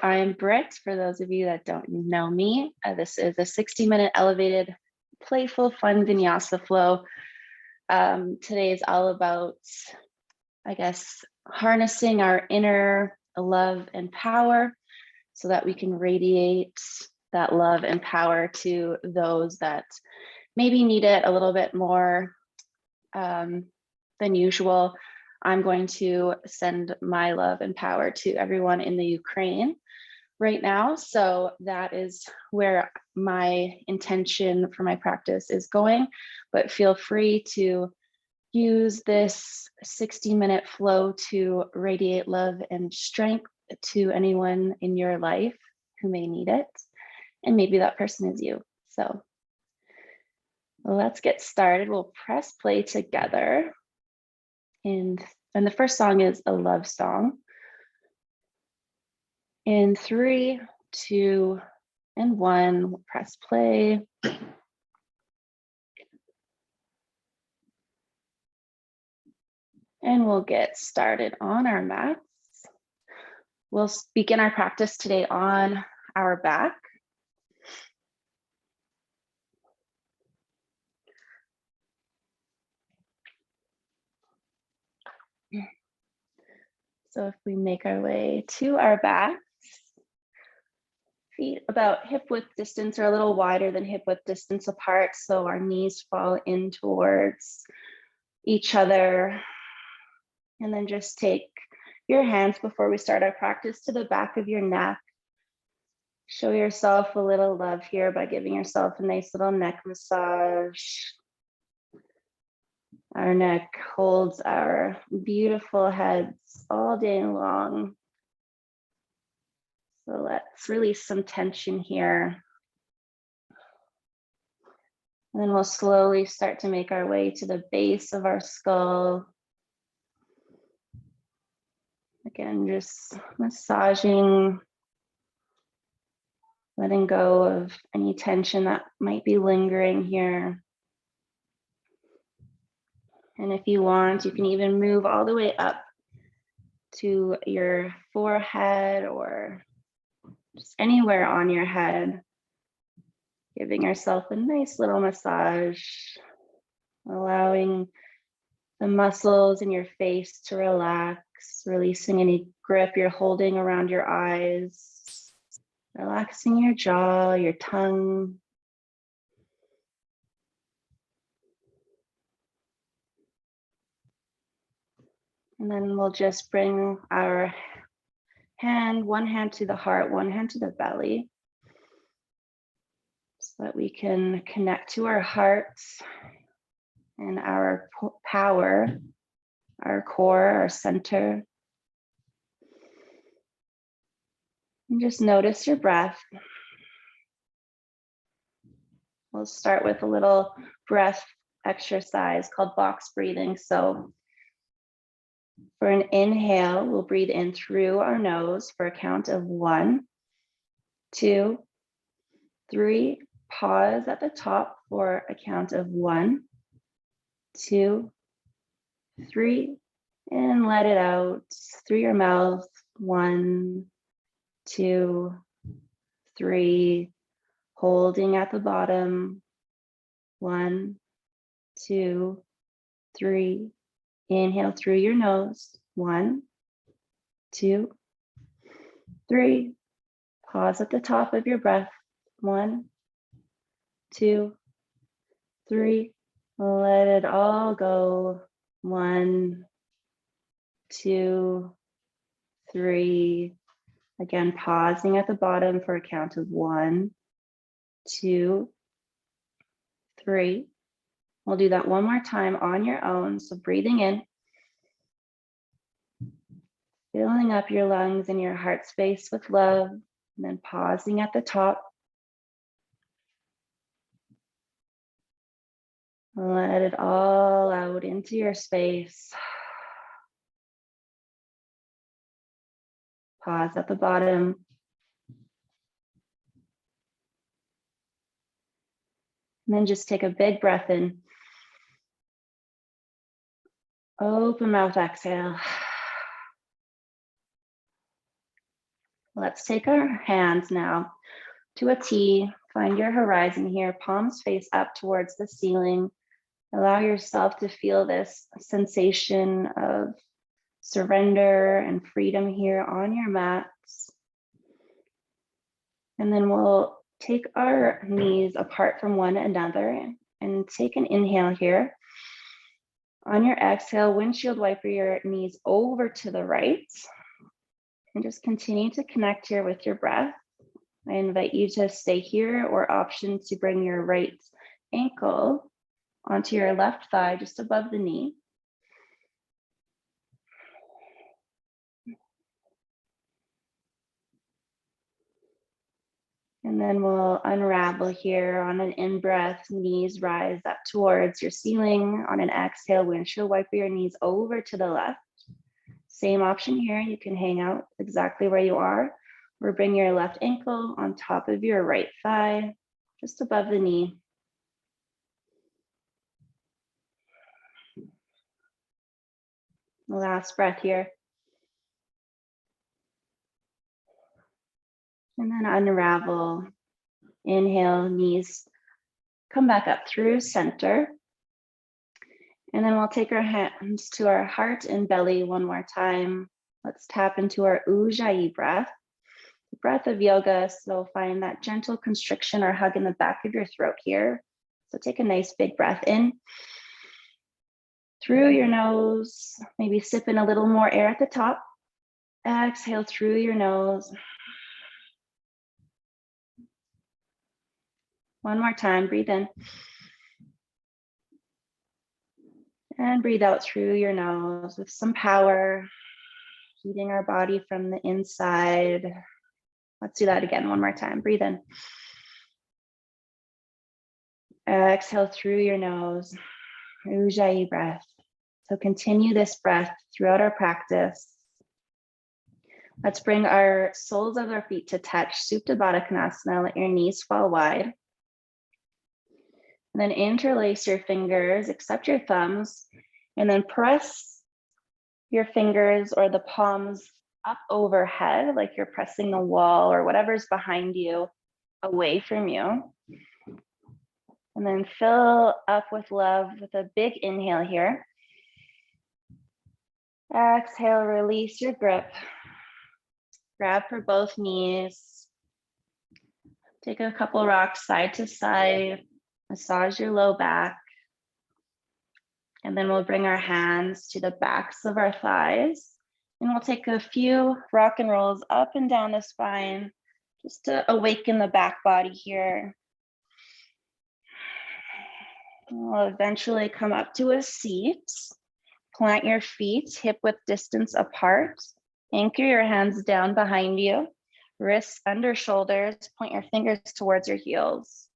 I'm Britt, for those of you that don't know me. This is a 60-minute elevated, playful, fun Vinyasa flow. Today is all about, I guess, harnessing our inner love and power so that we can radiate that love and power to those that maybe need it a little bit more than usual. I'm going to send my love and power to everyone in the Ukraine right now. So that is where my intention for my practice is going, but feel free to use this 60-minute flow to radiate love and strength to anyone in your life who may need it. And maybe that person is you. So let's get started. We'll press play together. And the first song is a love song. In 3, 2, and 1, we'll press play. And we'll get started on our mats. We'll begin our practice today on our back. So if we make our way to our backs, feet about hip width distance or a little wider than hip width distance apart, so our knees fall in towards each other. And then just take your hands before we start our practice to the back of your neck. Show yourself a little love here by giving yourself a nice little neck massage. Our neck holds our beautiful heads all day long. So let's release some tension here. And then we'll slowly start to make our way to the base of our skull. Again, just massaging, letting go of any tension that might be lingering here. And if you want, you can even move all the way up to your forehead or just anywhere on your head, giving yourself a nice little massage, allowing the muscles in your face to relax, releasing any grip you're holding around your eyes, relaxing your jaw, your tongue. And then we'll just bring our one hand to the heart, one hand to the belly, so that we can connect to our hearts and our power, our core, our center. And just notice your breath. We'll start with a little breath exercise called box breathing. So for an inhale, we'll breathe in through our nose for a count of 1, 2, 3. Pause at the top for a count of 1, 2, 3, and let it out through your mouth. 1, 2, 3. Holding at the bottom. 1, 2, 3. Inhale through your nose. 1, 2, 3. Pause at the top of your breath. 1, 2, 3. Let it all go. 1, 2, 3. Again, pausing at the bottom for a count of 1, 2, 3. We'll do that one more time on your own. So breathing in, filling up your lungs and your heart space with love, and then pausing at the top. Let it all out into your space. Pause at the bottom. And then just take a big breath in. Open mouth, exhale. Let's take our hands now to a T. Find your horizon here, palms face up towards the ceiling. Allow yourself to feel this sensation of surrender and freedom here on your mats. And then we'll take our knees apart from one another and take an inhale here. On your exhale, windshield wiper your knees over to the right. And just continue to connect here with your breath. I invite you to stay here, or option to bring your right ankle onto your left thigh just above the knee. And then we'll unravel here. On an in-breath, knees rise up towards your ceiling. On an exhale, windshield wiper your knees over to the left. Same option here. You can hang out exactly where you are, or bring your left ankle on top of your right thigh, just above the knee. Last breath here. And then unravel. Inhale, knees come back up through center. And then we'll take our hands to our heart and belly one more time. Let's tap into our Ujjayi breath, the breath of yoga. So find that gentle constriction or hug in the back of your throat here. So take a nice big breath in through your nose, maybe sip in a little more air at the top. Exhale through your nose. One more time, breathe in. And breathe out through your nose with some power, heating our body from the inside. Let's do that again one more time. Breathe in. Exhale through your nose, Ujjayi breath. So continue this breath throughout our practice. Let's bring our soles of our feet to touch, Supta Baddha Konasana. Let your knees fall wide. And then interlace your fingers, except your thumbs, and then press your fingers or the palms up overhead, like you're pressing the wall or whatever's behind you away from you. And then fill up with love with a big inhale here. Exhale, release your grip. Grab for both knees. Take a couple rocks side to side. Massage your low back. And then we'll bring our hands to the backs of our thighs. And we'll take a few rock and rolls up and down the spine, just to awaken the back body here. We'll eventually come up to a seat. Plant your feet hip width distance apart. Anchor your hands down behind you. Wrists under shoulders. Point your fingers towards your heels.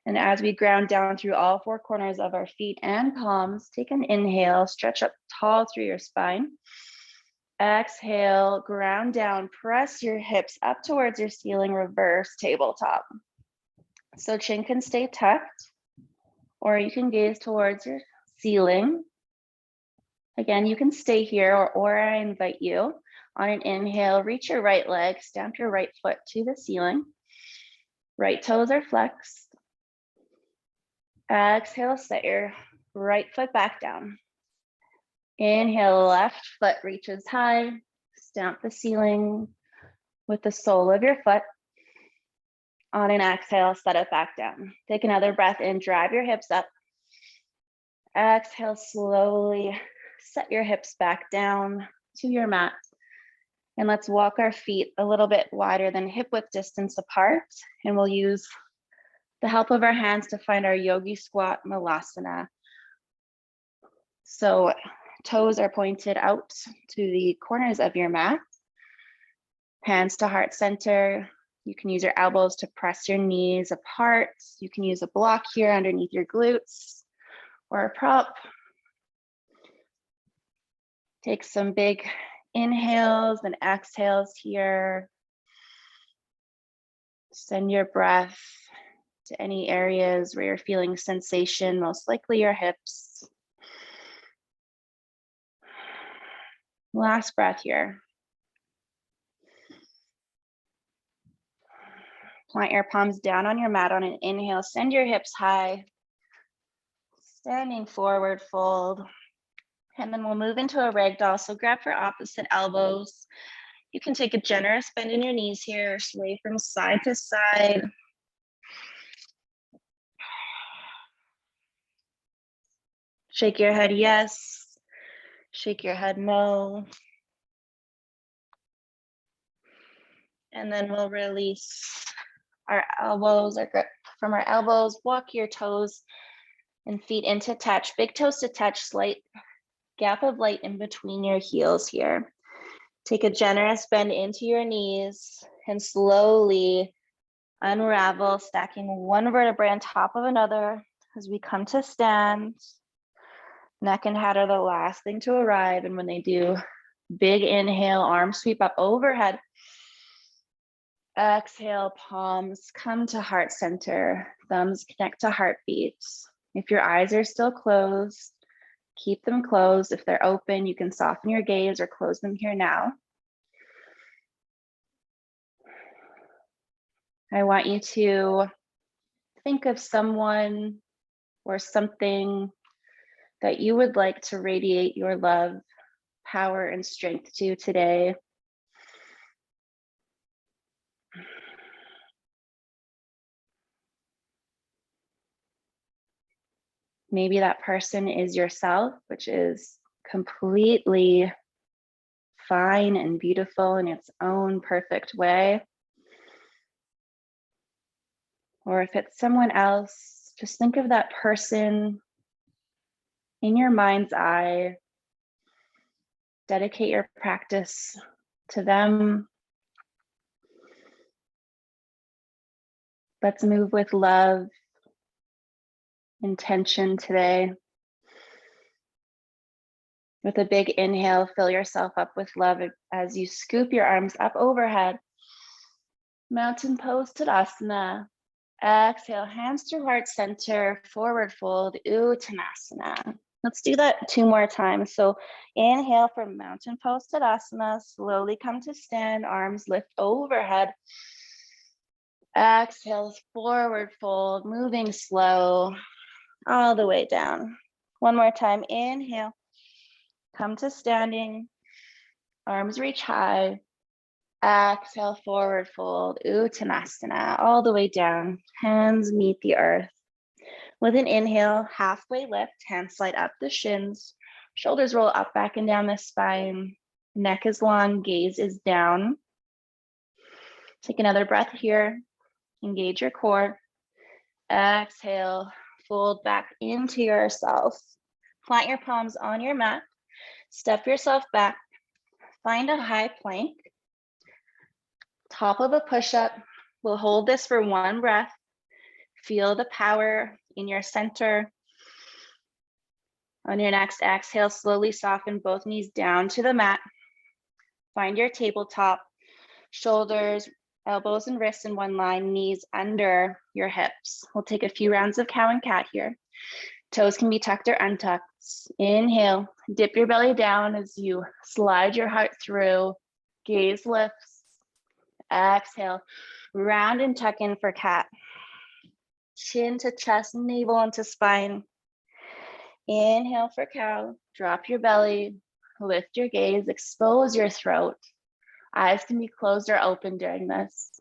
And as we ground down through all four corners of our feet and palms, take an inhale, stretch up tall through your spine. Exhale, ground down, press your hips up towards your ceiling, reverse tabletop. So chin can stay tucked, or you can gaze towards your ceiling. Again, you can stay here, or I invite you on an inhale, reach your right leg, stamp your right foot to the ceiling. Right toes are flexed. Exhale, set your right foot back down. Inhale, left foot reaches high. Stamp the ceiling with the sole of your foot. On an exhale, set it back down. Take another breath in, drive your hips up. Exhale, slowly set your hips back down to your mat. And let's walk our feet a little bit wider than hip width distance apart. And we'll use the help of our hands to find our Yogi squat Malasana. So toes are pointed out to the corners of your mat. Hands to heart center. You can use your elbows to press your knees apart. You can use a block here underneath your glutes or a prop. Take some big inhales and exhales here. Send your breath to any areas where you're feeling sensation, most likely your hips. Last breath here. Plant your palms down on your mat on an inhale. Send your hips high. Standing forward fold. And then we'll move into a ragdoll. So grab for opposite elbows. You can take a generous bend in your knees here, sway from side to side. Shake your head yes, shake your head no. And then we'll release our elbows, our grip from our elbows. Walk your toes and feet into touch. Big toes to touch, slight gap of light in between your heels here. Take a generous bend into your knees and slowly unravel, stacking one vertebrae on top of another as we come to stand. Neck and head are the last thing to arrive. And when they do, big inhale, arms sweep up overhead. Exhale, palms come to heart center, thumbs connect to heartbeats. If your eyes are still closed, keep them closed. If they're open, you can soften your gaze or close them here now. I want you to think of someone or something that you would like to radiate your love, power, and strength to today. Maybe that person is yourself, which is completely fine and beautiful in its own perfect way. Or if it's someone else, just think of that person in your mind's eye. Dedicate your practice to them. Let's move with love, intention today. With a big inhale, fill yourself up with love as you scoop your arms up overhead. Mountain pose, Tadasana. Exhale, hands to heart center, forward fold, Utkatasana. Let's do that 2 more times. So inhale for mountain pose, Tadasana. Slowly come to stand, arms lift overhead. Exhale, forward fold, moving slow, all the way down. One more time, inhale, come to standing, arms reach high. Exhale, forward fold, Utkatasana, all the way down, hands meet the earth. With an inhale, halfway lift, hands slide up the shins, shoulders roll up, back and down the spine, neck is long, gaze is down. Take another breath here, engage your core. Exhale, fold back into yourself. Plant your palms on your mat, step yourself back, find a high plank. Top of a push-up. We'll hold this for 1 breath. Feel the power in your center. On your next exhale, slowly soften both knees down to the mat. Find your tabletop. Shoulders, elbows, and wrists in one line, knees under your hips. We'll take a few rounds of cow and cat here. Toes can be tucked or untucked. Inhale, dip your belly down as you slide your heart through. Gaze lifts. Exhale, round and tuck in for cat. Chin to chest, navel into spine. Inhale for cow, drop your belly, lift your gaze, expose your throat. Eyes can be closed or open during this.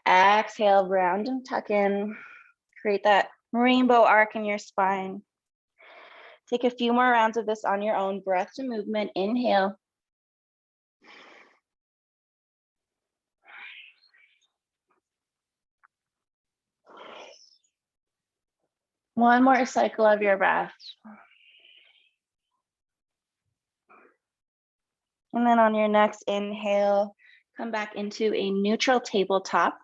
Exhale, round and tuck in. Create that rainbow arc in your spine. Take a few more rounds of this on your own. Breath to movement, inhale. One more cycle of your breath. And then on your next inhale, come back into a neutral tabletop.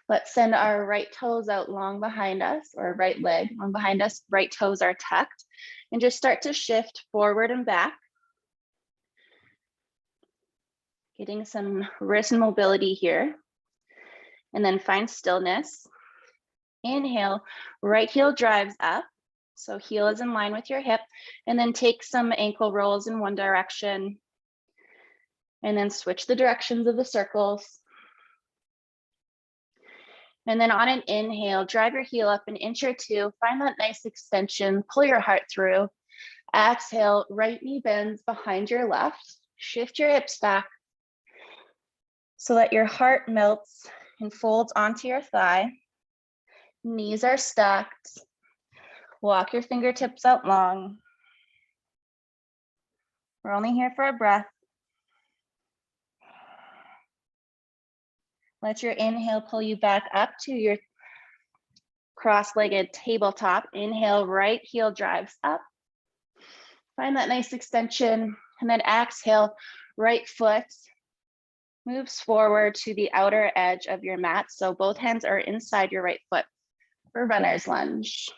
Let's send our right toes out long behind us, or right leg long behind us. Right toes are tucked. And just start to shift forward and back. Getting some wrist mobility here. And then find stillness. Inhale, right heel drives up. So heel is in line with your hip. And then take some ankle rolls in one direction. And then switch the directions of the circles. And then on an inhale, drive your heel up an inch or two, find that nice extension, pull your heart through. Exhale, right knee bends behind your left, shift your hips back so that your heart melts and folds onto your thigh. Knees are stacked. Walk your fingertips out long. We're only here for a breath. Let your inhale pull you back up to your cross-legged tabletop. Inhale, right heel drives up. Find that nice extension. And then exhale, right foot moves forward to the outer edge of your mat. So both hands are inside your right foot for runner's lunge.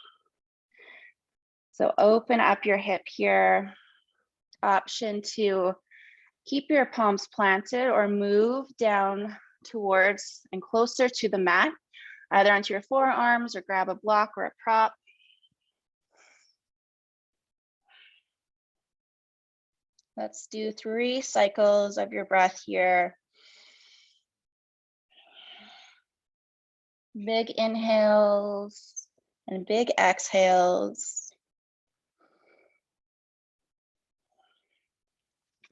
So open up your hip here. Option to keep your palms planted or move down towards and closer to the mat, either onto your forearms or grab a block or a prop. Let's do 3 cycles of your breath here. Big inhales and big exhales.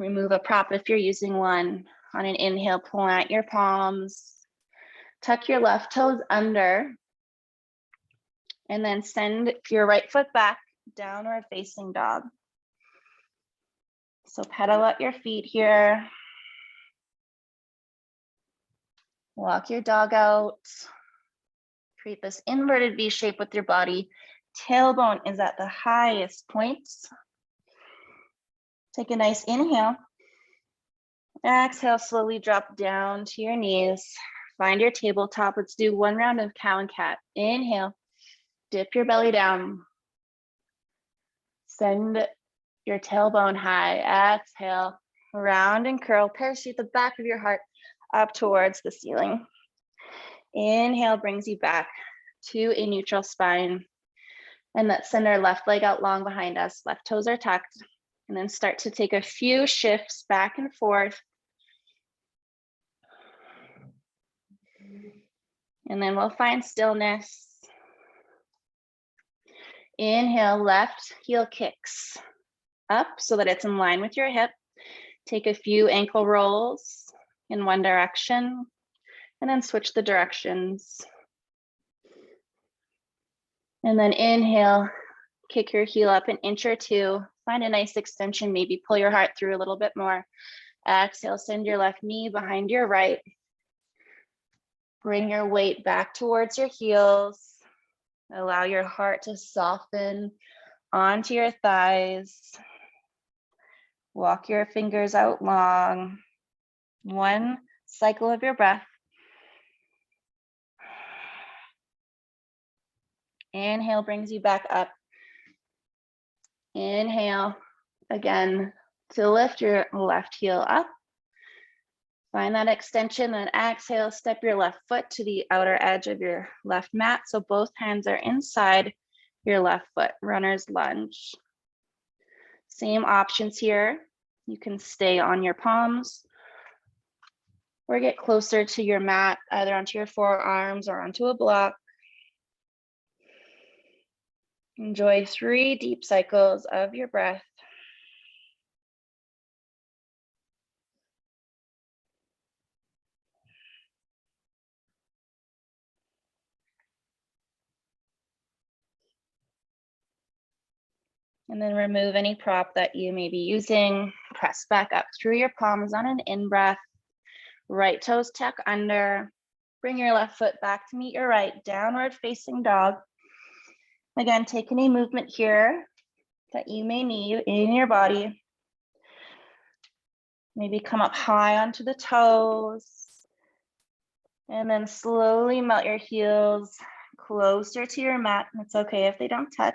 Remove a prop if you're using one. On an inhale, plant your palms. Tuck your left toes under. And then send your right foot back, downward facing dog. So pedal up your feet here. Walk your dog out. Create this inverted V shape with your body. Tailbone is at the highest points. Take a nice inhale. Exhale, slowly drop down to your knees. Find your tabletop. Let's do 1 round of cow and cat. Inhale, dip your belly down. Send your tailbone high. Exhale, round and curl. Parachute the back of your heart up towards the ceiling. Inhale brings you back to a neutral spine. And let's send our left leg out long behind us. Left toes are tucked. And then start to take a few shifts back and forth. And then we'll find stillness. Inhale, left heel kicks up so that it's in line with your hip. Take a few ankle rolls in one direction and then switch the directions. And then inhale, kick your heel up an inch or two. Find a nice extension, maybe pull your heart through a little bit more. Exhale, send your left knee behind your right. Bring your weight back towards your heels. Allow your heart to soften onto your thighs. Walk your fingers out long. 1 cycle of your breath. Inhale brings you back up. Inhale again to lift your left heel up. Find that extension, then exhale, step your left foot to the outer edge of your left mat. So both hands are inside your left foot, runner's lunge. Same options here. You can stay on your palms or get closer to your mat, either onto your forearms or onto a block. Enjoy 3 deep cycles of your breath. And then remove any prop that you may be using. Press back up through your palms on an in-breath. Right toes tuck under. Bring your left foot back to meet your right, downward facing dog. Again, take any movement here that you may need in your body. Maybe come up high onto the toes. And then slowly melt your heels closer to your mat. It's okay if they don't touch.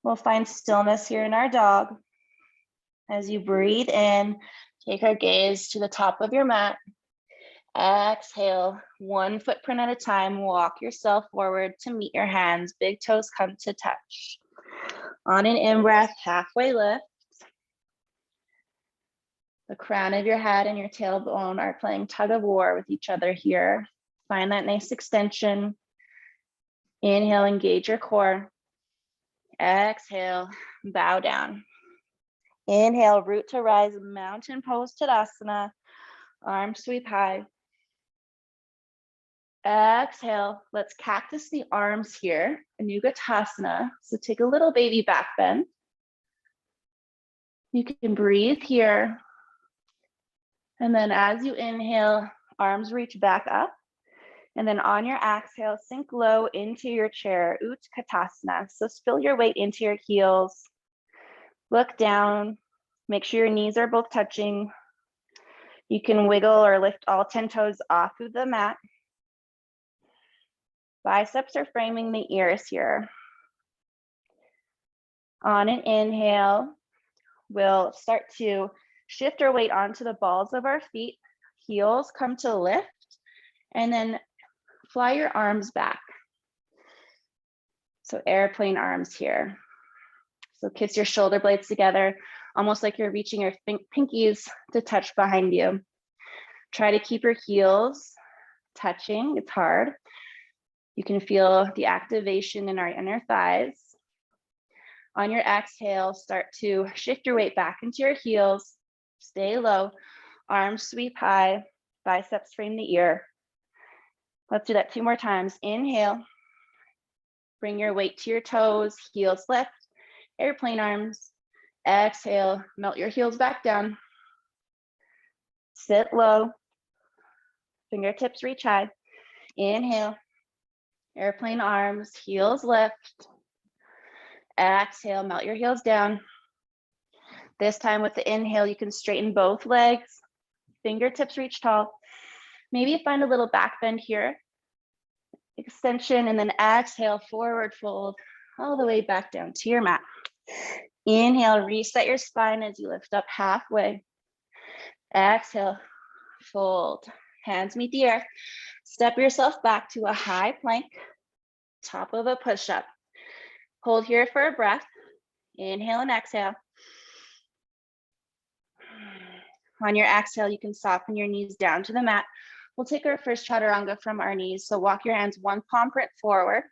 We'll find stillness here in our dog. As you breathe in, take our gaze to the top of your mat. Exhale, 1 footprint at a time. Walk yourself forward to meet your hands. Big toes come to touch. On an in-breath, halfway lift. The crown of your head and your tailbone are playing tug of war with each other here. Find that nice extension. Inhale, engage your core. Exhale, bow down. Inhale, root to rise, mountain pose, Tadasana. Arms sweep high. Exhale, let's cactus the arms here in Utkatasana. So take a little baby back bend. You can breathe here. And then as you inhale, arms reach back up. And then on your exhale, sink low into your chair, Utkatasana. So spill your weight into your heels. Look down. Make sure your knees are both touching. You can wiggle or lift all 10 toes off of the mat. Biceps are framing the ears here. On an inhale, we'll start to shift our weight onto the balls of our feet. Heels come to lift, and then fly your arms back. So airplane arms here. So kiss your shoulder blades together, almost like you're reaching your pinkies to touch behind you. Try to keep your heels touching. It's hard. You can feel the activation in our inner thighs. On your exhale, start to shift your weight back into your heels. Stay low. Arms sweep high. Biceps frame the ear. Let's do that 2 more times. Inhale. Bring your weight to your toes. Heels lift. Airplane arms. Exhale. Melt your heels back down. Sit low. Fingertips reach high. Inhale. Airplane arms, heels lift. Exhale, melt your heels down. This time with the inhale, you can straighten both legs. Fingertips reach tall. Maybe find a little back bend here. Extension, and then exhale, forward fold, all the way back down to your mat. Inhale, reset your spine as you lift up halfway. Exhale, fold. Hands meet the earth. Step yourself back to a high plank, top of a push-up. Hold here for a breath. Inhale and exhale. On your exhale, you can soften your knees down to the mat. We'll take our first Chaturanga from our knees. So walk your hands one palm print forward.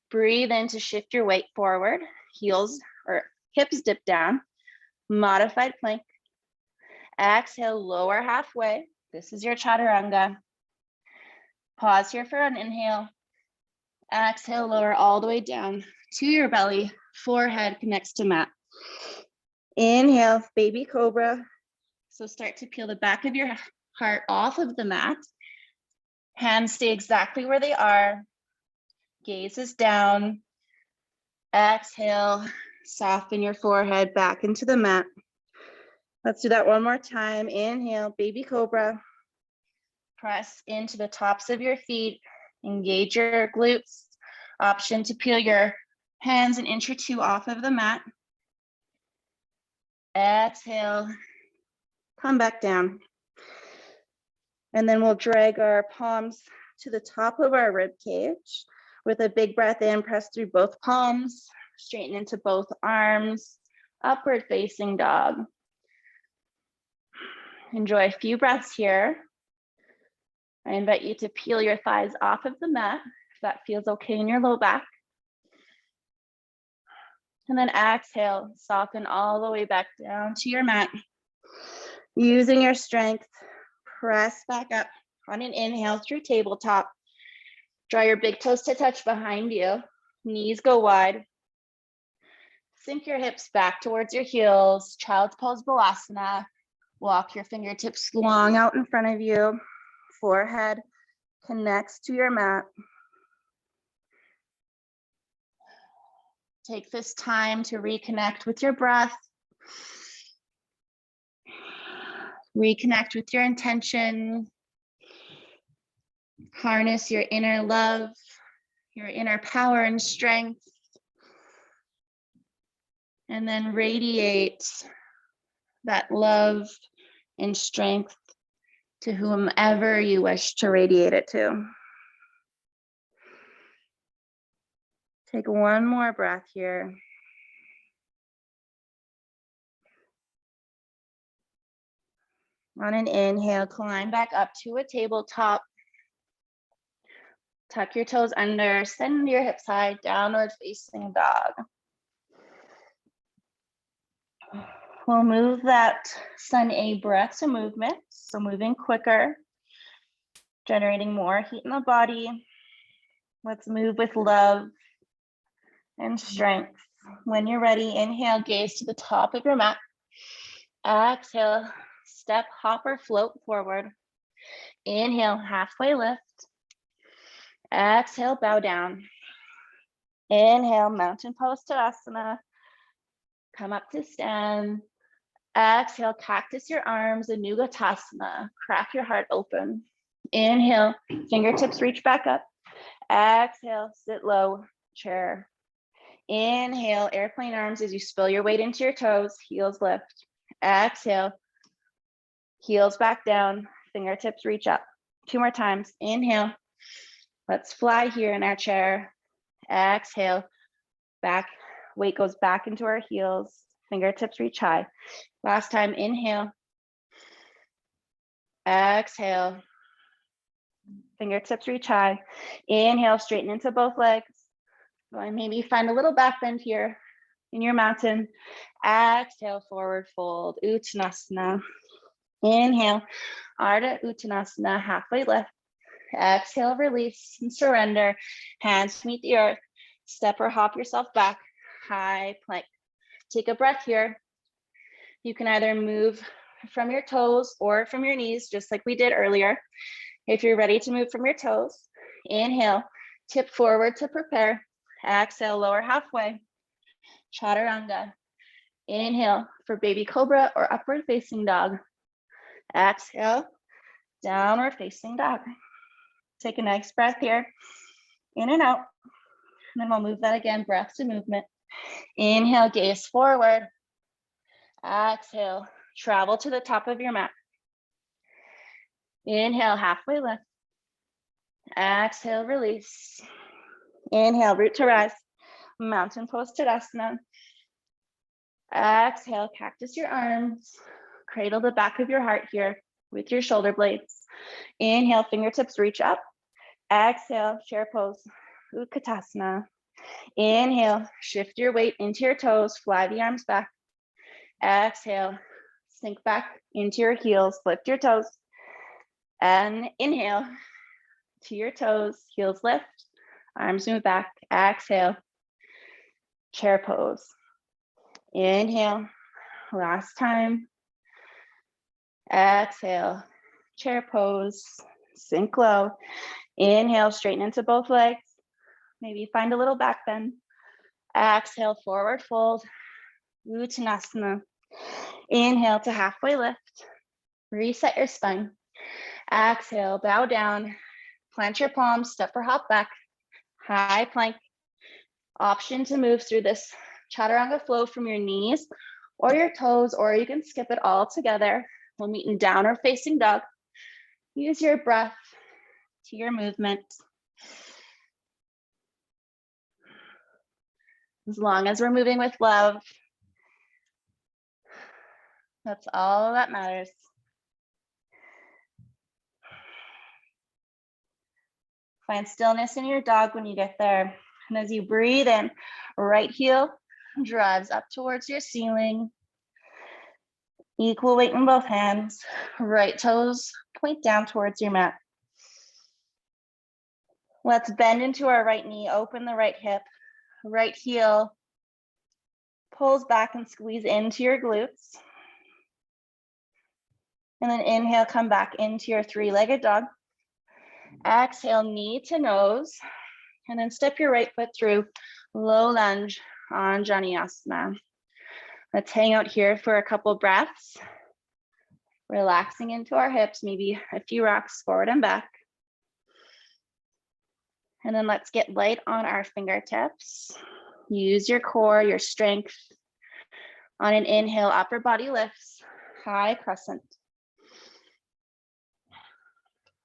Breathe in to shift your weight forward. Heels or hips dip down. Modified plank. Exhale, lower halfway. This is your Chaturanga. Pause here for an inhale. Exhale, lower all the way down to your belly. Forehead connects to mat. Inhale, baby cobra. So start to peel the back of your heart off of the mat. Hands stay exactly where they are. Gaze is down. Exhale, soften your forehead back into the mat. Let's do that one more time. Inhale, baby cobra. Press into the tops of your feet. Engage your glutes. Option to peel your hands an inch or two off of the mat. Exhale, come back down. And then we'll drag our palms to the top of our rib cage. With a big breath in, press through both palms, straighten into both arms, upward facing dog. Enjoy a few breaths here. I invite you to peel your thighs off of the mat if that feels okay in your low back. And then exhale, soften all the way back down to your mat. Using your strength, press back up on an inhale through tabletop. Draw your big toes to touch behind you. Knees go wide. Sink your hips back towards your heels. Child's pose, Balasana. Walk your fingertips long out in front of you. Forehead connects to your mat. Take this time to reconnect with your breath. Reconnect with your intention. Harness your inner love, your inner power and strength. And then radiate that love and strength to whomever you wish to radiate it to. Take one more breath here. On an inhale, climb back up to a tabletop. Tuck your toes under, send your hips high, downward facing dog. We'll move that Sun A breath to movement. So moving quicker, generating more heat in the body. Let's move with love and strength. When you're ready, inhale, gaze to the top of your mat. Exhale, step, hop, or float forward. Inhale, halfway lift. Exhale, bow down. Inhale, mountain pose Tadasana. Come up to stand. Exhale, cactus your arms and Utkatasana. Crack your heart open. Inhale, fingertips reach back up. Exhale, sit low, chair. Inhale, airplane arms as you spill your weight into your toes, heels lift. Exhale, heels back down, fingertips reach up. 2 more times. Inhale. Let's fly here in our chair. Exhale, back, weight goes back into our heels, fingertips reach high. Last time, inhale. Exhale, fingertips reach high. Inhale, straighten into both legs. So maybe find a little back bend here in your mountain. Exhale, forward fold, Uttanasana. Inhale, Ardha Uttanasana, halfway lift. Exhale, release and surrender. Hands meet the earth. Step or hop yourself back. High plank. Take a breath here. You can either move from your toes or from your knees, just like we did earlier. If you're ready to move from your toes, inhale, tip forward to prepare. Exhale, lower halfway. Chaturanga. Inhale for baby cobra or upward facing dog. Exhale, downward facing dog. Take a nice breath here, in and out. And then we'll move that again, breath to movement. Inhale, gaze forward. Exhale, travel to the top of your mat. Inhale, halfway lift. Exhale, release. Inhale, root to rise. Mountain pose Tadasana. Exhale, cactus your arms. Cradle the back of your heart here with your shoulder blades. Inhale, fingertips reach up. Exhale, chair pose, Utkatasana. Inhale, shift your weight into your toes, fly the arms back. Exhale, sink back into your heels, lift your toes. And inhale to your toes, heels lift, arms move back. Exhale, chair pose. Inhale, last time. Exhale, chair pose, sink low. Inhale, straighten into both legs. Maybe find a little back bend. Exhale, forward fold, Uttanasana. Inhale to halfway lift. Reset your spine. Exhale, bow down. Plant your palms, step or hop back. High plank. Option to move through this Chaturanga flow from your knees or your toes, or you can skip it all together. We'll meet in downward facing dog. Use your breath to your movement. As long as we're moving with love, that's all that matters. Find stillness in your dog when you get there. And as you breathe in, right heel drives up towards your ceiling. Equal weight in both hands. Right toes point down towards your mat. Let's bend into our right knee, open the right hip. Right heel pulls back and squeeze into your glutes. And then inhale, come back into your three-legged dog. Exhale, knee to nose. And then step your right foot through low lunge on Vinyasa. Let's hang out here for a couple breaths. Relaxing into our hips, maybe a few rocks forward and back. And then let's get light on our fingertips. Use your core, your strength. On an inhale, upper body lifts, high crescent.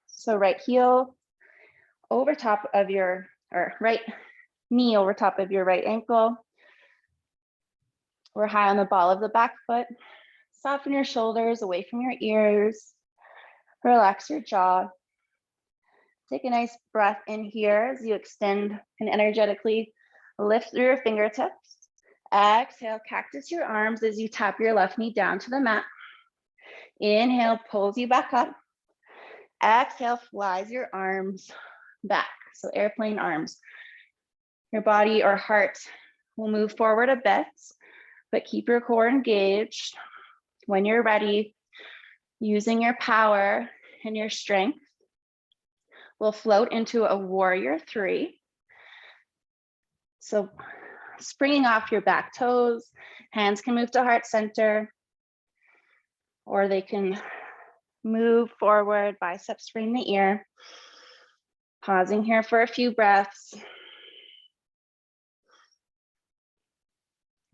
So right heel over top of your, or right knee over top of your right ankle. We're high on the ball of the back foot. Soften your shoulders away from your ears. Relax your jaw. Take a nice breath in here as you extend and energetically lift through your fingertips. Exhale, cactus your arms as you tap your left knee down to the mat. Inhale, pulls you back up. Exhale, flies your arms back. So airplane arms. Your body or heart will move forward a bit, but keep your core engaged. When you're ready, using your power and your strength, we'll float into a warrior three. So springing off your back toes, hands can move to heart center, or they can move forward, biceps spring the ear. Pausing here for a few breaths.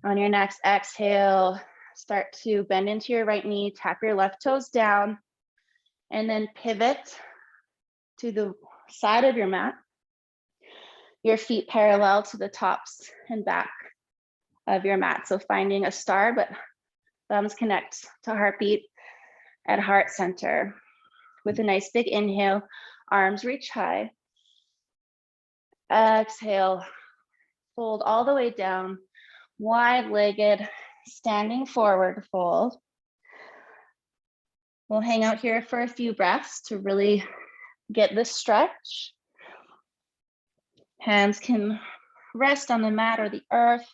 On your next exhale, start to bend into your right knee, tap your left toes down, and then pivot to the side of your mat. Your feet parallel to the tops and back of your mat. So finding a star, but thumbs connect to heartbeat at heart center. With a nice big inhale, arms reach high. Exhale, fold all the way down, wide-legged, standing forward fold. We'll hang out here for a few breaths to really get this stretch. Hands can rest on the mat or the earth.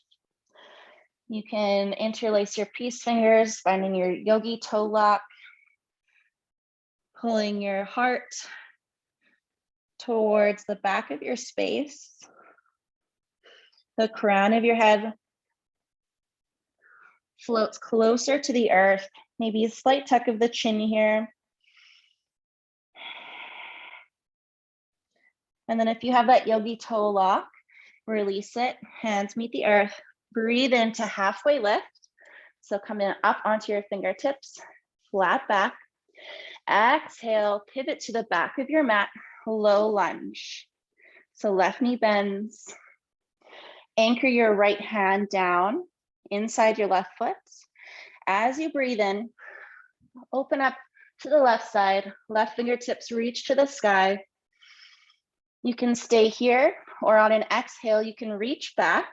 You can interlace your peace fingers, finding your yogi toe lock, pulling your heart towards the back of your space. The crown of your head floats closer to the earth, maybe a slight tuck of the chin here. And then if you have that yogi toe lock, release it, hands meet the earth, breathe into halfway lift. So coming up onto your fingertips, flat back. Exhale, pivot to the back of your mat, low lunge. So left knee bends. Anchor your right hand down inside your left foot. As you breathe in, open up to the left side, left fingertips reach to the sky. You can stay here, or on an exhale, you can reach back,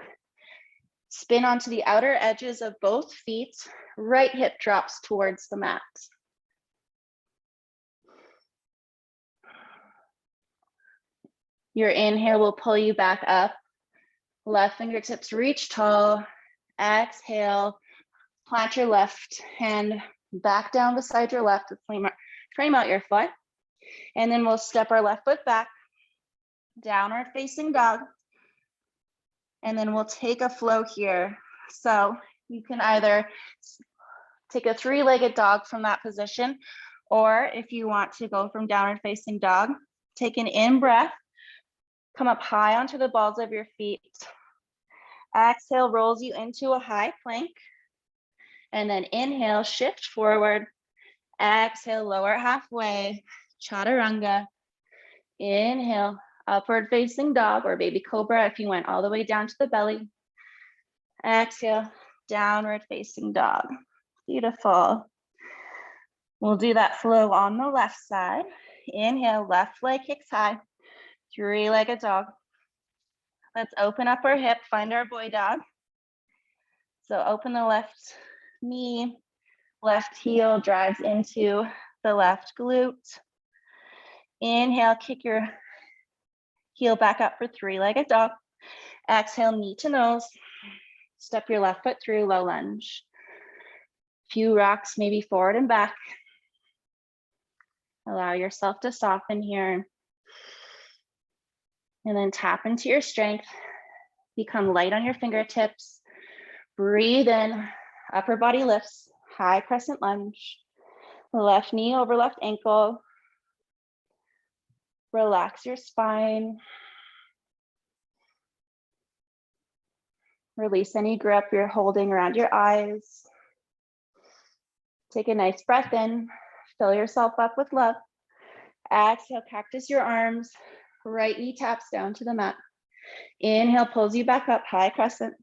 spin onto the outer edges of both feet, right hip drops towards the mat. Your inhale will pull you back up. Left fingertips reach tall. Exhale, plant your left hand back down beside your left to frame out your foot. And then we'll step our left foot back, downward facing dog. And then we'll take a flow here. So you can either take a three-legged dog from that position, or if you want to go from downward facing dog, take an in-breath, come up high onto the balls of your feet. Exhale rolls you into a high plank. And then inhale, shift forward. Exhale, lower halfway, Chaturanga. Inhale, upward facing dog or baby cobra if you went all the way down to the belly. Exhale, downward facing dog. Beautiful. We'll do that flow on the left side. Inhale, left leg kicks high, three-legged dog. Let's open up our hip, find our boy dog. So open the left knee, left heel drives into the left glute. Inhale, kick your heel back up for three-legged dog. Exhale, knee to nose. Step your left foot through, low lunge. Few rocks, maybe forward and back. Allow yourself to soften here. And then tap into your strength. Become light on your fingertips. Breathe in, upper body lifts, high crescent lunge. Left knee over left ankle. Relax your spine. Release any grip you're holding around your eyes. Take a nice breath in. Fill yourself up with love. Exhale, cactus your arms. Right knee taps down to the mat. Inhale, pulls you back up, high crescent.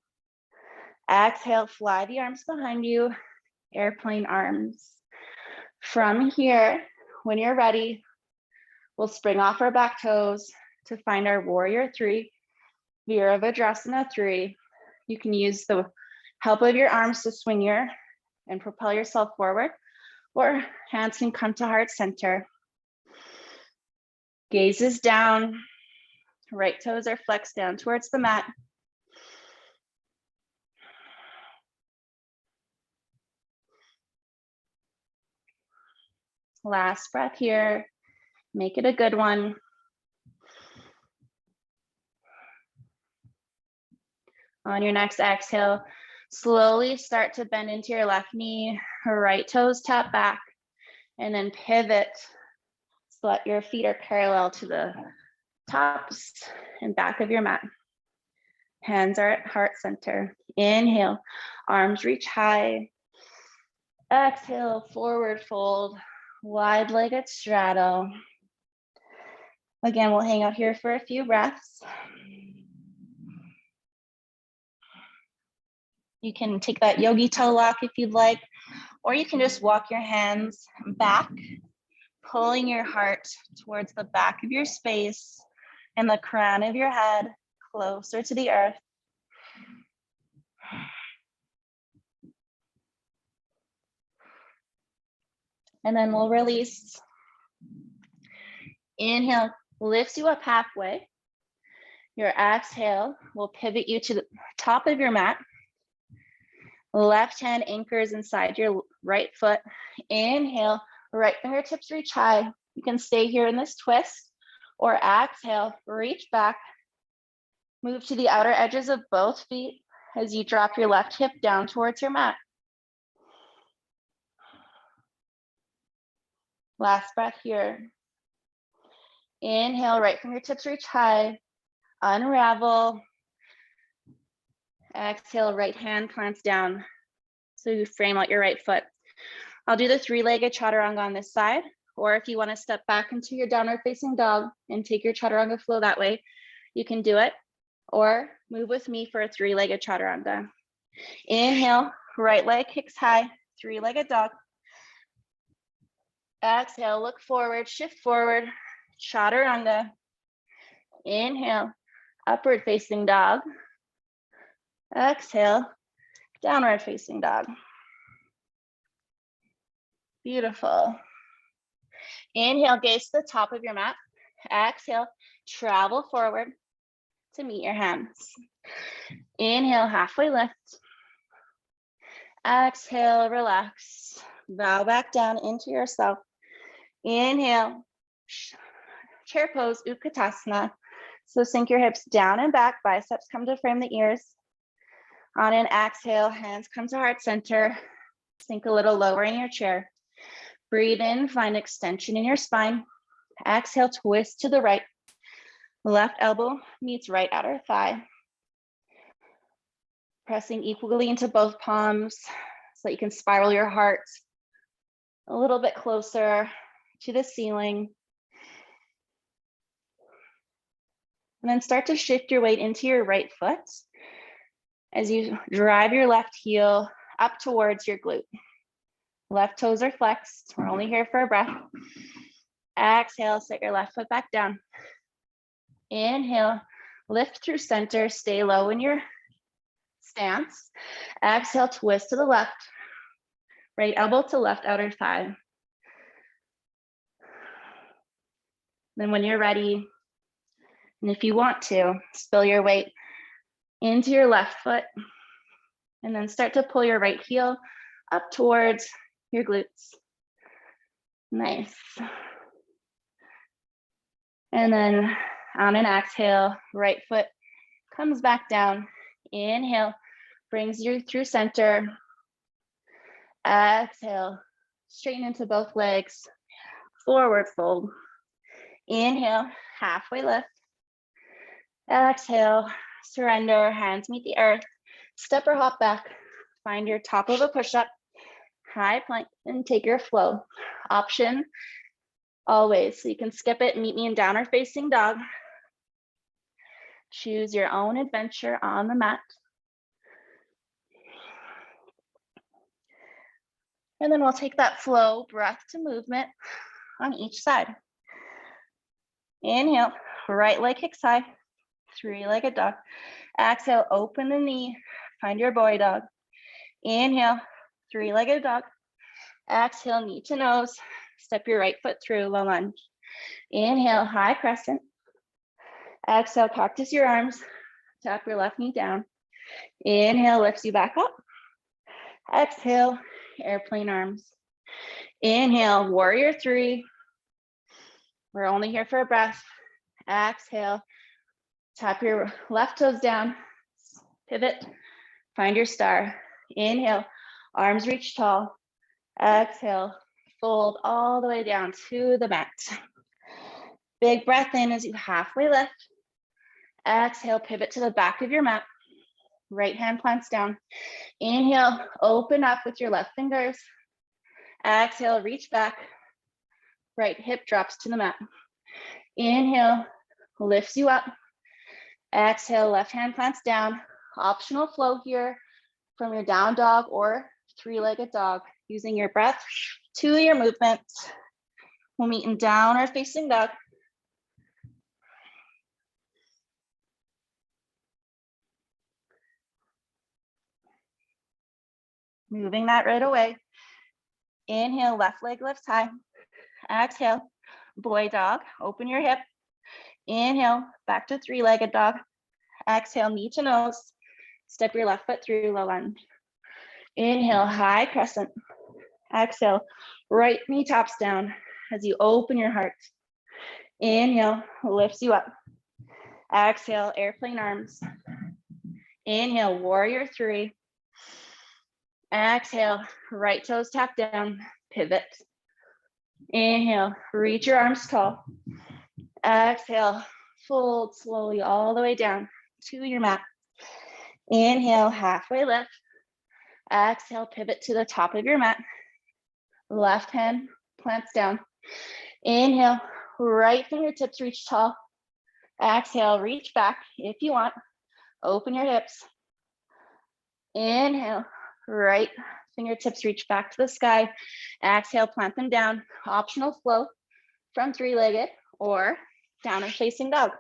Exhale, fly the arms behind you, airplane arms. From here, when you're ready, We'll spring off our back toes to find our warrior three, Virabhadrasana 3. You can use the help of your arms to swing and propel yourself forward, or hands can come to heart center. Gaze is down, right toes are flexed down towards the mat. Last breath here, make it a good one. On your next exhale, slowly start to bend into your left knee, right toes tap back, and then pivot so that your feet are parallel to the tops and back of your mat. Hands are at heart center. Inhale, arms reach high. Exhale, forward fold, wide-legged straddle. Again, we'll hang out here for a few breaths. You can take that yogi toe lock if you'd like, or you can just walk your hands back, pulling your heart towards the back of your space and the crown of your head closer to the earth. And then we'll release. Inhale lifts you up halfway. Your exhale will pivot you to the top of your mat. Left hand anchors inside your right foot. Inhale, right fingertips reach high. You can stay here in this twist, or exhale, reach back. Move to the outer edges of both feet as you drop your left hip down towards your mat. Last breath here. Inhale, right fingertips reach high. Unravel. Exhale, right hand plants down. So you frame out your right foot. I'll do the three-legged Chaturanga on this side, or if you want to step back into your downward facing dog and take your Chaturanga flow that way, you can do it, or move with me for a three-legged Chaturanga. Inhale, right leg kicks high, three-legged dog. Exhale, look forward, shift forward, Chaturanga. Inhale, upward facing dog. Exhale, downward facing dog. Beautiful. Inhale, gaze to the top of your mat. Exhale, travel forward to meet your hands. Inhale, halfway lift. Exhale, relax. Bow back down into yourself. Inhale, chair pose, Utkatasana. So sink your hips down and back, biceps come to frame the ears. On an exhale, hands come to heart center. Sink a little lower in your chair. Breathe in, find extension in your spine. Exhale, twist to the right. Left elbow meets right outer thigh. Pressing equally into both palms so that you can spiral your heart a little bit closer to the ceiling. And then start to shift your weight into your right foot as you drive your left heel up towards your glute. Left toes are flexed. We're only here for a breath. Exhale, set your left foot back down. Inhale, lift through center, stay low in your stance. Exhale, twist to the left. Right elbow to left outer thigh. Then when you're ready, and if you want to, spill your weight into your left foot, and then start to pull your right heel up towards your glutes. Nice. And then on an exhale, right foot comes back down. Inhale, brings you through center. Exhale, straighten into both legs. Forward fold. Inhale, halfway lift. Exhale, surrender, hands meet the earth. Step or hop back. Find your top of a push-up, high plank, and take your flow. Option always, so you can skip it, meet me in downward facing dog. Choose your own adventure on the mat. And then we'll take that flow breath to movement on each side. Inhale, right leg kicks high, three-legged dog. Exhale, open the knee, find your boy dog. Inhale, three-legged dog. Exhale, knee to nose, step your right foot through, low lunge. Inhale, high crescent. Exhale, cactus your arms, tap your left knee down. Inhale, lifts you back up. Exhale, airplane arms. Inhale, warrior three. We're only here for a breath. Exhale, tap your left toes down, pivot, find your star. Inhale, arms reach tall. Exhale, fold all the way down to the mat. Big breath in as you halfway lift. Exhale, pivot to the back of your mat. Right hand plants down. Inhale, open up with your left fingers. Exhale, reach back. Right hip drops to the mat. Inhale, lifts you up. Exhale, left hand plants down. Optional flow here from your down dog or three-legged dog, using your breath to your movement. We'll meet in down or facing dog. Moving that right away. Inhale, left leg lifts high. Exhale, boy dog, open your hip. Inhale, back to three-legged dog. Exhale, knee to nose. Step your left foot through, low lunge. Inhale, high crescent. Exhale, right knee taps down as you open your heart. Inhale, lifts you up. Exhale, airplane arms. Inhale, warrior three. Exhale, right toes tap down, pivot. Inhale, reach your arms tall. Exhale, fold slowly all the way down to your mat. Inhale, halfway lift. Exhale, pivot to the top of your mat. Left hand plants down. Inhale, right fingertips reach tall. Exhale, reach back if you want. Open your hips. Inhale, right fingertips reach back to the sky. Exhale, plant them down. Optional flow from three-legged or down and facing dog.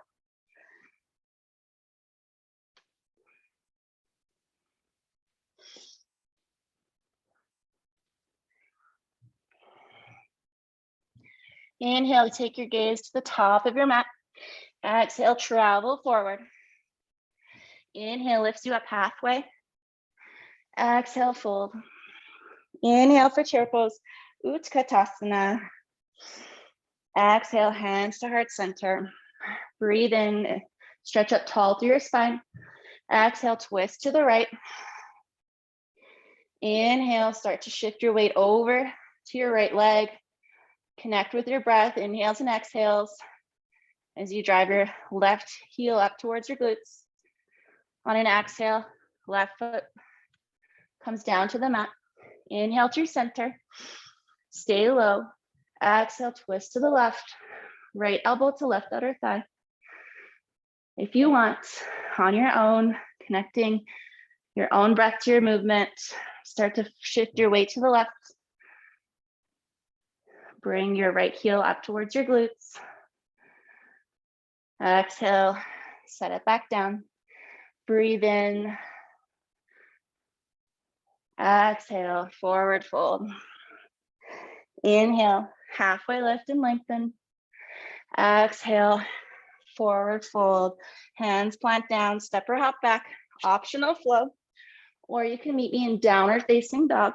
Inhale, take your gaze to the top of your mat. Exhale, travel forward. Inhale, lifts you up halfway. Exhale, fold. Inhale for chair pose, Utkatasana. Exhale, hands to heart center. Breathe in, stretch up tall through your spine. Exhale, twist to the right. Inhale, start to shift your weight over to your right leg. Connect with your breath, inhales and exhales as you drive your left heel up towards your glutes. On an exhale, left foot comes down to the mat. Inhale through center, stay low. Exhale, twist to the left, right elbow to left outer thigh. If you want, on your own, connecting your own breath to your movement, start to shift your weight to the left. Bring your right heel up towards your glutes. Exhale, set it back down. Breathe in. Exhale, forward fold. Inhale, halfway lift and lengthen. Exhale, forward fold. Hands plant down, step or hop back. Optional flow. Or you can meet me in downward facing dog.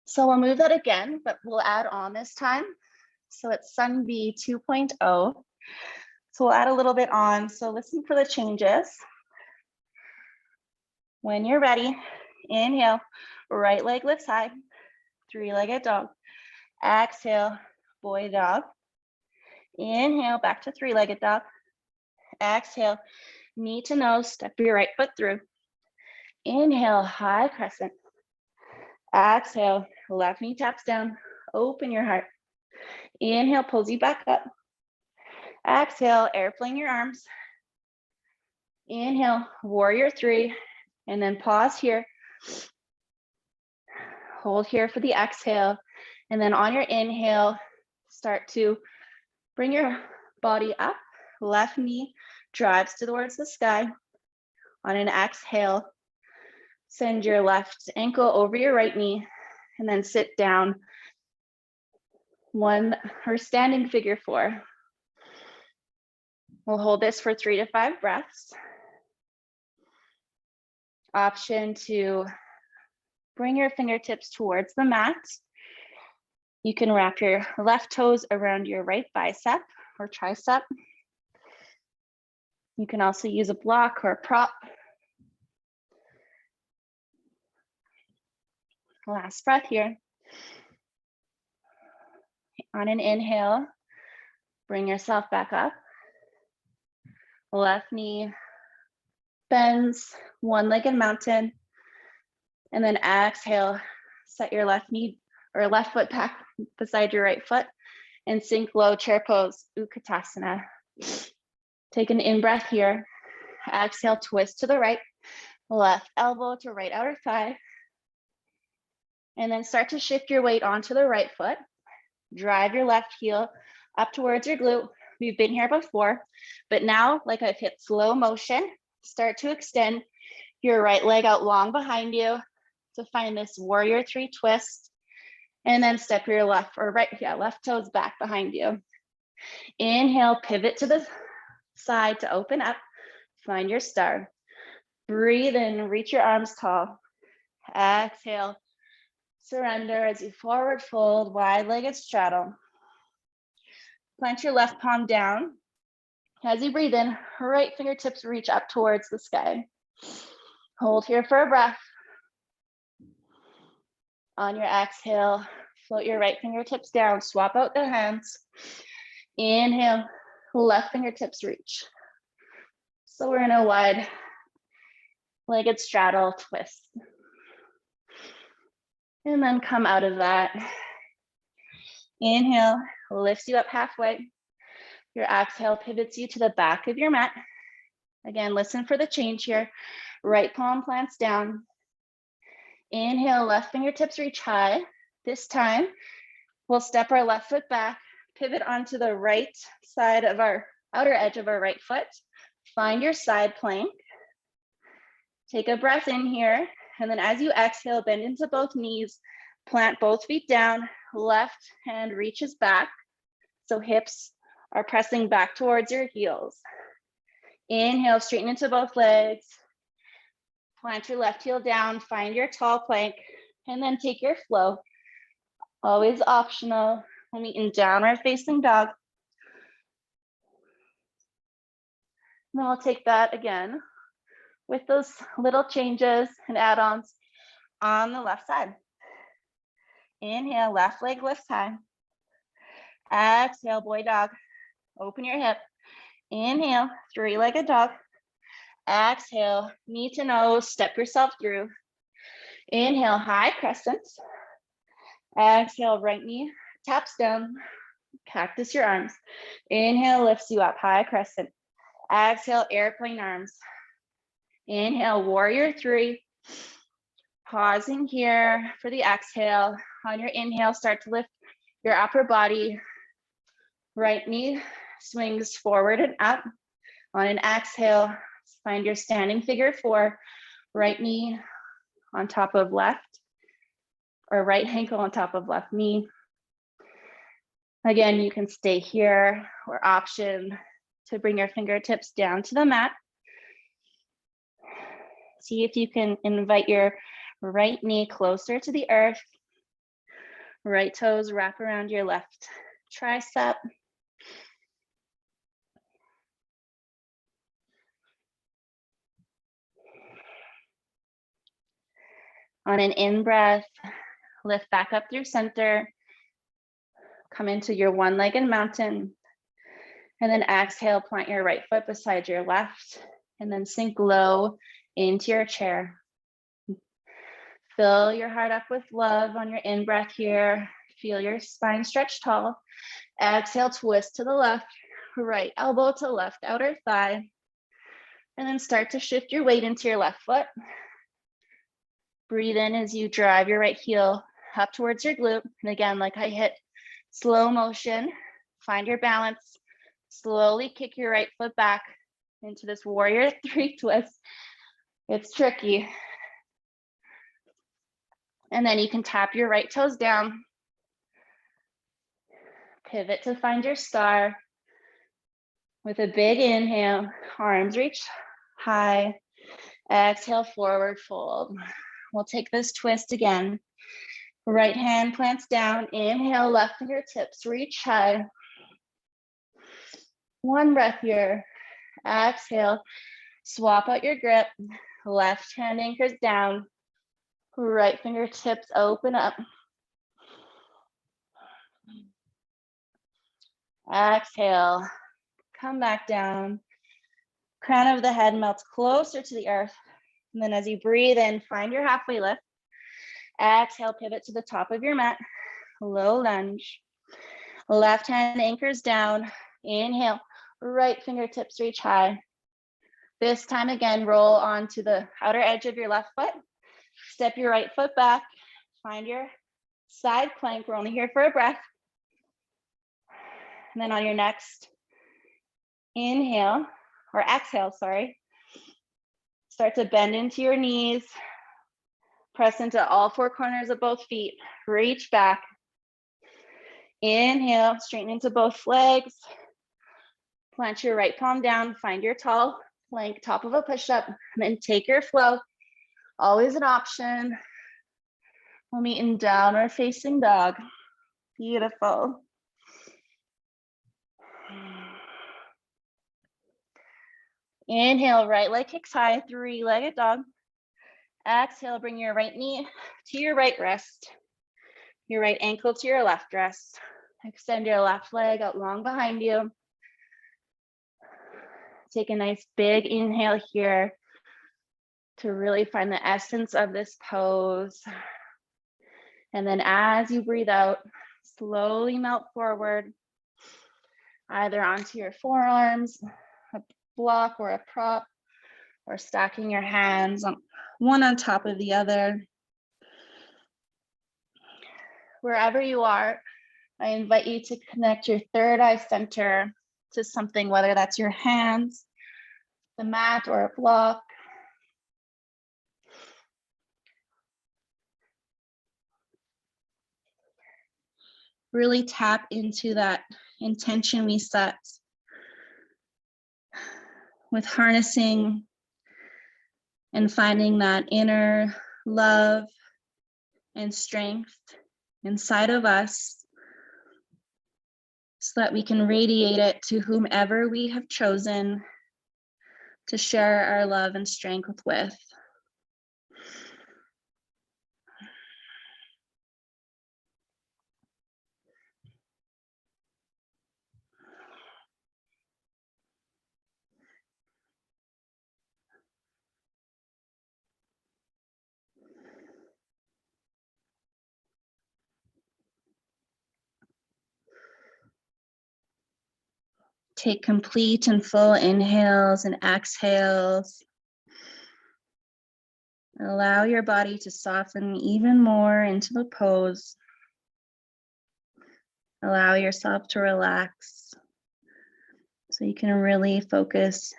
So we'll move that again, but we'll add on this time. So it's Sun B 2.0. So we'll add a little bit on. So listen for the changes. When you're ready, inhale, right leg lifts high, three-legged dog. Exhale, boy dog. Inhale, back to three-legged dog. Exhale, knee to nose, step your right foot through. Inhale, high crescent. Exhale, left knee taps down, open your heart. Inhale, pulls you back up. Exhale, airplane your arms. Inhale, warrior three. And then pause here. Hold here for the exhale. And then on your inhale, start to bring your body up. Left knee drives towards the sky. On an exhale, send your left ankle over your right knee and then sit down. One or standing figure four. We'll hold this for 3 to 5 breaths. Option to bring your fingertips towards the mat. You can wrap your left toes around your right bicep or tricep. You can also use a block or a prop. Last breath here. On an inhale, bring yourself back up. Left knee bends, one-legged mountain. And then exhale, set your left knee or left foot back beside your right foot and sink low chair pose, Utkatasana. Take an in-breath here. Exhale, twist to the right, left elbow to right outer thigh. And then start to shift your weight onto the right foot. Drive your left heel up towards your glute. We've been here before, but now, like I've hit slow motion, start to extend your right leg out long behind you to find this warrior 3 twist. And then step your left toes back behind you. Inhale, pivot to the side to open up. Find your star. Breathe in, reach your arms tall. Exhale, surrender as you forward fold, wide-legged straddle. Plant your left palm down. As you breathe in, right fingertips reach up towards the sky. Hold here for a breath. On your exhale, float your right fingertips down, swap out the hands. Inhale, left fingertips reach. So we're in a wide-legged straddle twist. And then come out of that. Inhale, lifts you up halfway. Your exhale pivots you to the back of your mat. Again, listen for the change here. Right palm plants down. Inhale, left fingertips reach high. This time, we'll step our left foot back, pivot onto the right side of our outer edge of our right foot. Find your side plank. Take a breath in here. And then as you exhale, bend into both knees, plant both feet down, left hand reaches back. So hips are pressing back towards your heels. Inhale, straighten into both legs. Plant your left heel down, find your tall plank, and then take your flow. Always optional. We'll meet in downward facing dog. And then we'll take that again with those little changes and add-ons on the left side. Inhale, left leg lifts high. Exhale, boy dog. Open your hip. Inhale, 3-legged dog. Exhale, knee to nose, step yourself through. Inhale, high crescent. Exhale, right knee taps down. Cactus your arms. Inhale, lifts you up, high crescent. Exhale, airplane arms. Inhale, warrior 3. Pausing here for the exhale. On your inhale, start to lift your upper body. Right knee swings forward and up. On an exhale, find your standing figure 4. Right knee on top of left, or right ankle on top of left knee. Again, you can stay here, or option to bring your fingertips down to the mat. See if you can invite your right knee closer to the earth. Right toes wrap around your left tricep. On an in-breath, lift back up through center. Come into your one-legged mountain. And then exhale, plant your right foot beside your left. And then sink low into your chair. Fill your heart up with love on your in-breath here. Feel your spine stretch tall. Exhale, twist to the left. Right elbow to left outer thigh. And then start to shift your weight into your left foot. Breathe in as you drive your right heel up towards your glute. And again, like I hit, slow motion, find your balance, slowly kick your right foot back into this warrior 3 twist. It's tricky. And then you can tap your right toes down, pivot to find your star. With a big inhale, arms reach high, exhale, forward fold. We'll take this twist again. Right hand plants down, inhale, left fingertips reach high. One breath here, exhale, swap out your grip, left hand anchors down, right fingertips open up. Exhale, come back down. Crown of the head melts closer to the earth. And then as you breathe in, find your halfway lift. Exhale, pivot to the top of your mat. Low lunge. Left hand anchors down. Inhale, right fingertips reach high. This time again, roll onto the outer edge of your left foot. Step your right foot back. Find your side plank. We're only here for a breath. And then on your next inhale, or exhale, sorry, start to bend into your knees. Press into all 4 corners of both feet. Reach back. Inhale, straighten into both legs. Plant your right palm down. Find your tall plank, top of a push-up. And then take your flow. Always an option. We'll meet in downward facing dog. Beautiful. Inhale, right leg kicks high, 3-legged dog. Exhale, bring your right knee to your right wrist, your right ankle to your left wrist. Extend your left leg out long behind you. Take a nice big inhale here to really find the essence of this pose. And then as you breathe out, slowly melt forward, either onto your forearms, a block or a prop, or stacking your hands on one on top of the other. Wherever you are, I invite you to connect your third eye center to something, whether that's your hands, the mat, or a block. Really tap into that intention we set with harnessing and finding that inner love and strength inside of us so that we can radiate it to whomever we have chosen to share our love and strength with. Take complete and full inhales and exhales. Allow your body to soften even more into the pose. Allow yourself to relax so you can really focus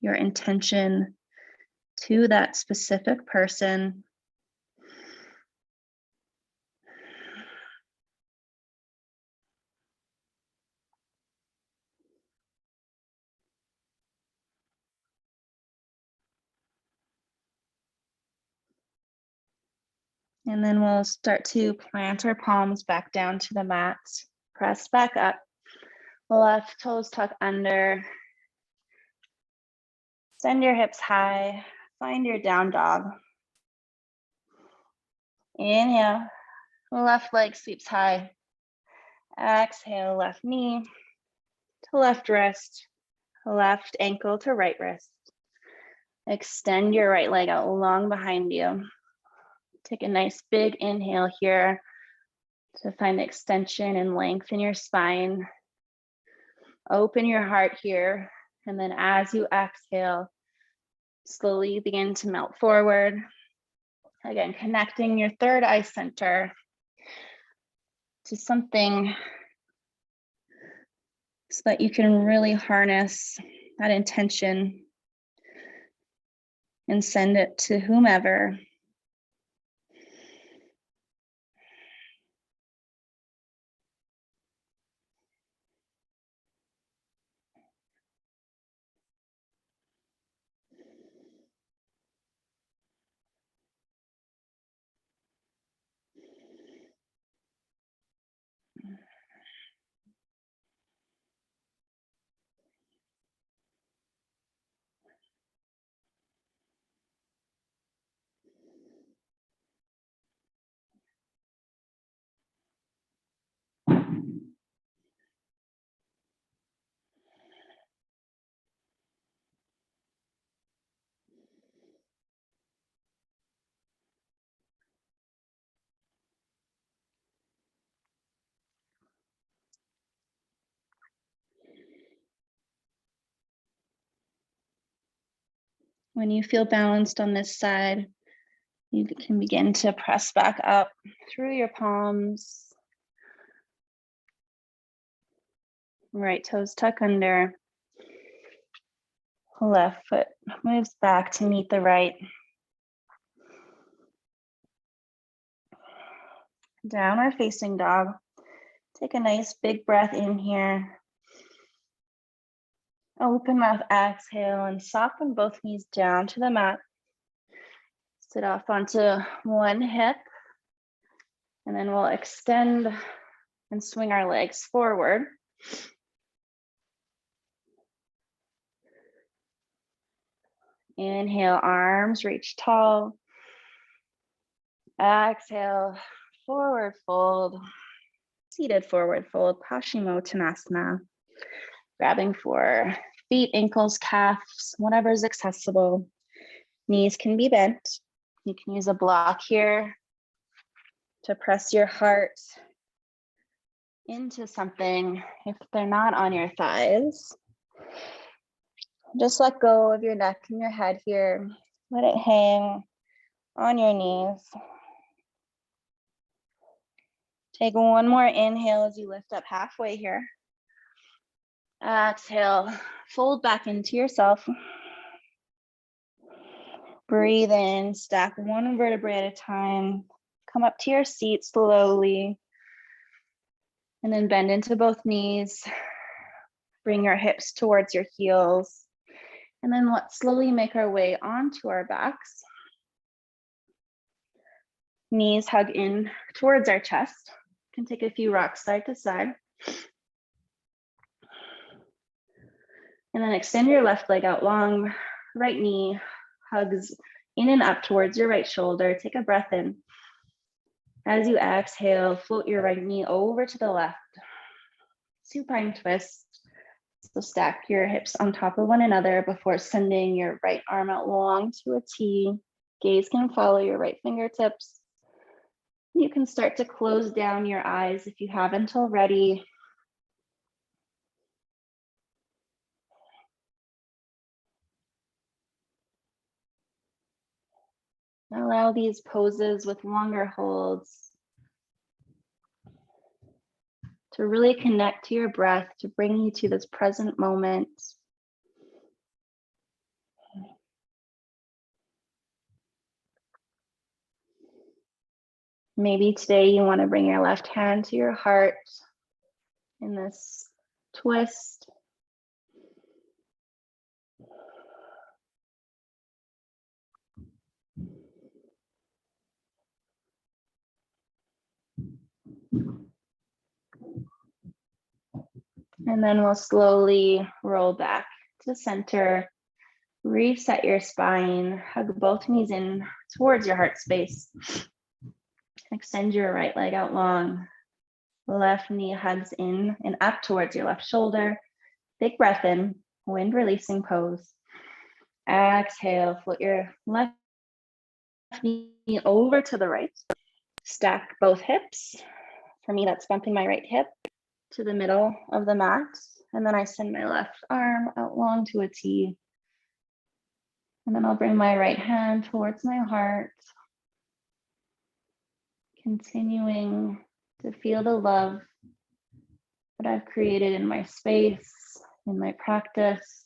your intention to that specific person. And then we'll start to plant our palms back down to the mat. Press back up. Left toes tuck under. Send your hips high. Find your down dog. Inhale. Left leg sweeps high. Exhale, left knee to left wrist. Left ankle to right wrist. Extend your right leg out long behind you. Take a nice big inhale here to find extension and length in your spine. Open your heart here. And then as you exhale, slowly begin to melt forward. Again, connecting your third eye center to something so that you can really harness that intention and send it to whomever. When you feel balanced on this side, you can begin to press back up through your palms. Right toes tuck under. Left foot moves back to meet the right. Downward facing dog. Take a nice big breath in here. Open mouth, exhale, and soften both knees down to the mat. Sit off onto one hip, and then we'll extend and swing our legs forward. Inhale, arms reach tall. Exhale, forward fold. Seated forward fold, Paschimottanasana. Grabbing for feet, ankles, calves, whatever is accessible. Knees can be bent. You can use a block here to press your heart into something if they're not on your thighs. Just let go of your neck and your head here. Let it hang on your knees. Take one more inhale as you lift up halfway here. Exhale, fold back into yourself. Breathe in, stack one vertebrae at a time. Come up to your seat slowly. And then bend into both knees. Bring your hips towards your heels. And then let's slowly make our way onto our backs. Knees hug in towards our chest. Can take a few rocks side to side. And then extend your left leg out long. Right knee hugs in and up towards your right shoulder. Take a breath in. As you exhale, float your right knee over to the left. Supine twist. So stack your hips on top of one another before sending your right arm out long to a T. Gaze can follow your right fingertips. You can start to close down your eyes if you haven't already. Allow these poses with longer holds to really connect to your breath, to bring you to this present moment. Maybe today you want to bring your left hand to your heart in this twist. And then we'll slowly roll back to center. Reset your spine. Hug both knees in towards your heart space. Extend your right leg out long. Left knee hugs in and up towards your left shoulder. Big breath in, wind releasing pose. Exhale, float your left knee over to the right. Stack both hips. For me, that's bumping my right hip to the middle of the mat. And then I send my left arm out long to a T. And then I'll bring my right hand towards my heart. Continuing to feel the love that I've created in my space, in my practice.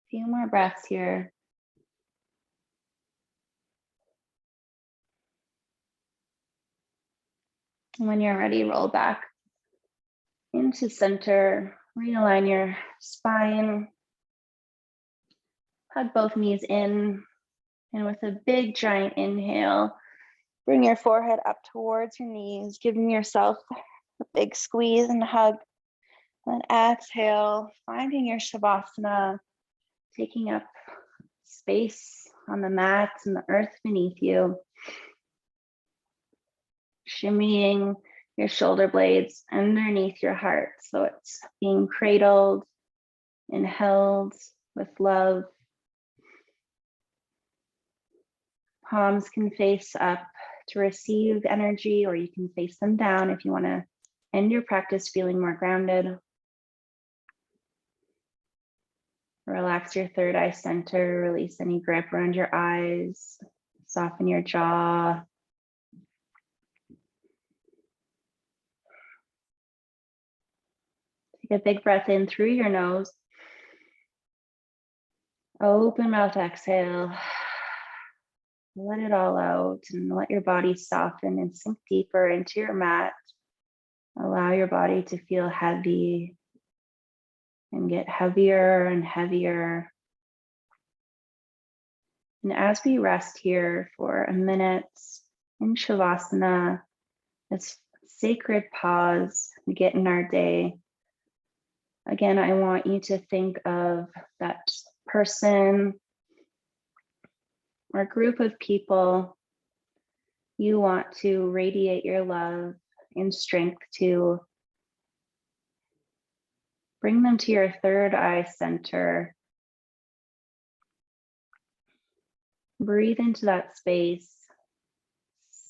A few more breaths here. And when you're ready, roll back into center, realign your spine, hug both knees in, and with a big giant inhale, bring your forehead up towards your knees, giving yourself a big squeeze and hug. Then exhale, finding your Shavasana, taking up space on the mat and the earth beneath you. Shimmying your shoulder blades underneath your heart. So it's being cradled and held with love. Palms can face up to receive energy, or you can face them down if you want to end your practice feeling more grounded. Relax your third eye center, release any grip around your eyes, soften your jaw. Take a big breath in through your nose. Open mouth, exhale. Let it all out and let your body soften and sink deeper into your mat. Allow your body to feel heavy and get heavier and heavier. And as we rest here for a minute in Shavasana, this sacred pause we get in our day, again, I want you to think of that person or group of people you want to radiate your love and strength to. Bring them to your third eye center. Breathe into that space,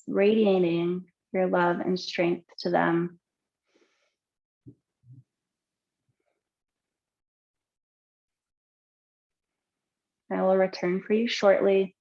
radiating your love and strength to them. I will return for you shortly.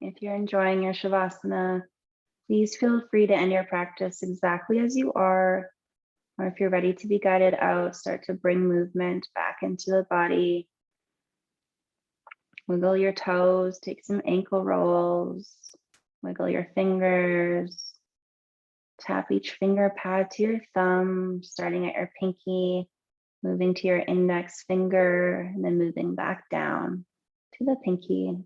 If you're enjoying your Shavasana, please feel free to end your practice exactly as you are. Or if you're ready to be guided out, start to bring movement back into the body. Wiggle your toes, take some ankle rolls, wiggle your fingers, tap each finger pad to your thumb, starting at your pinky, moving to your index finger, and then moving back down to the pinky.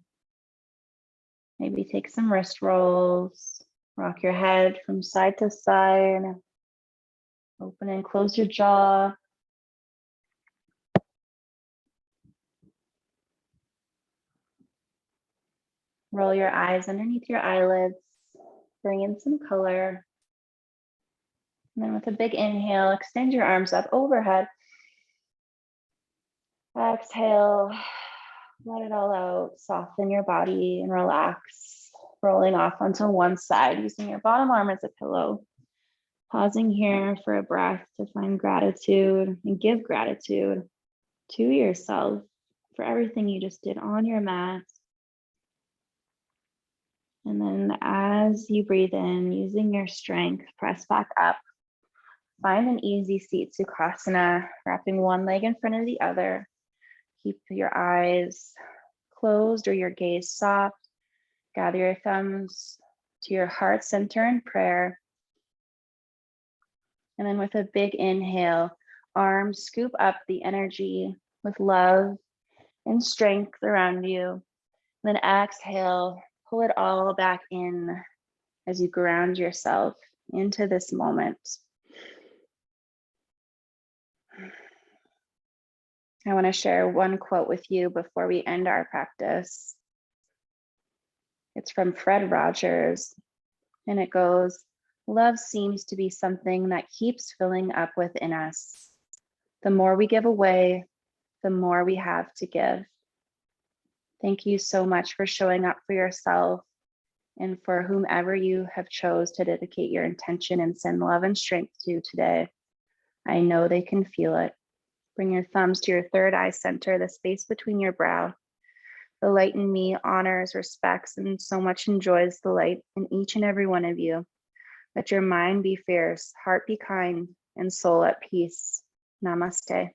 Maybe take some wrist rolls, rock your head from side to side, open and close your jaw. Roll your eyes underneath your eyelids, bring in some color. And then with a big inhale, extend your arms up overhead. Exhale, let it all out, soften your body and relax, rolling off onto one side, using your bottom arm as a pillow. Pausing here for a breath to find gratitude and give gratitude to yourself for everything you just did on your mat. And then as you breathe in, using your strength, press back up. Find an easy seat, Sukhasana, wrapping one leg in front of the other. Keep your eyes closed or your gaze soft. Gather your thumbs to your heart center in prayer. And then with a big inhale, arms scoop up the energy with love and strength around you. Then exhale, pull it all back in as you ground yourself into this moment. I want to share one quote with you before we end our practice. It's from Fred Rogers, and it goes, "Love seems to be something that keeps filling up within us. The more we give away, the more we have to give." Thank you so much for showing up for yourself and for whomever you have chose to dedicate your intention and send love and strength to today. I know they can feel it. Bring your thumbs to your third eye center, the space between your brow. The light in me honors, respects, and so much enjoys the light in each and every one of you. Let your mind be fierce, heart be kind, and soul at peace. Namaste.